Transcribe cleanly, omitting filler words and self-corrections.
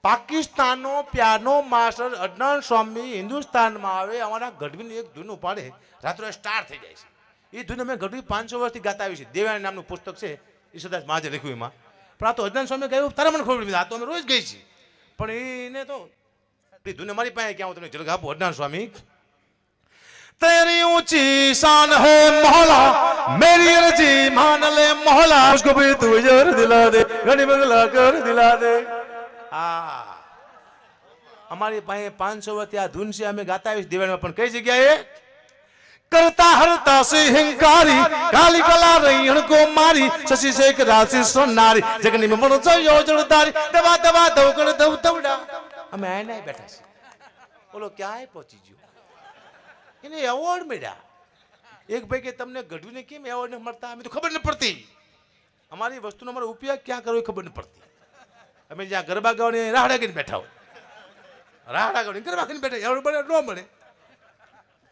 પાકિસ્તાનનો piano master Adnan સ્વામી હિન્દુસ્તાનમાં આવે અમારા ગઢવીની એક ધૂન ઉપાડે રાત્રે સ્ટાર થઈ જાય છે. એ ધૂન અમે ગઢવી 500 વર્ષથી ગાતા આવી છે. દેવાયણ નામનું પુસ્તક છે ઈશ્વરદાસ મહાજે લખ્યું એમાં. પણ આ તો અદનાન સ્વામી કહ્યું તારા મને ખબર આ તો અમે રોજ ગઈ છીએ. પણ એને તો ધૂન અમારી પાસે ક્યાં હું તમને ઝલક આપું. અદનાન સ્વામી तेरी ऊंची शान है मोहला मेरी अर्जी मान ले मोहला उसको भी तू जोर दिला दे घड़ी बंगला कर दिला दे. આ અમારી પાસે 500 વર્ષથી આ ધૂન છે અમે ગાતા આવીશ દિવાળીમાં. પણ કઈ જગ્યાએ કરતા હરતા સે હિંકારી કાલી કલા રૈયણ કો મારી શશી શેખ રાશિ સોનારી જગની में મણો છો યોજણદારી દવા દવા દવગણ દવ દવડા. અમે આયના બેઠા છે. બોલો ક્યાંય પહોંચી ગયો. એને એવોર્ડ મળ્યા. એક ભાઈ કે તમને ગઢવીને કેમ એવોર્ડ ન મળતા? અમે તો ખબર ન પડતી. અમારી વસ્તુનો અમારો ઉપયોગ ક્યાં કરવો એ ખબર ન પડતી. અમે જ્યાં ગરબા ગાવાની રાહડા કરીને બેઠા હોય. રાહડા ગાવાની ગરબા કરીને બેઠા એવોર્ડ મળે ન મળે.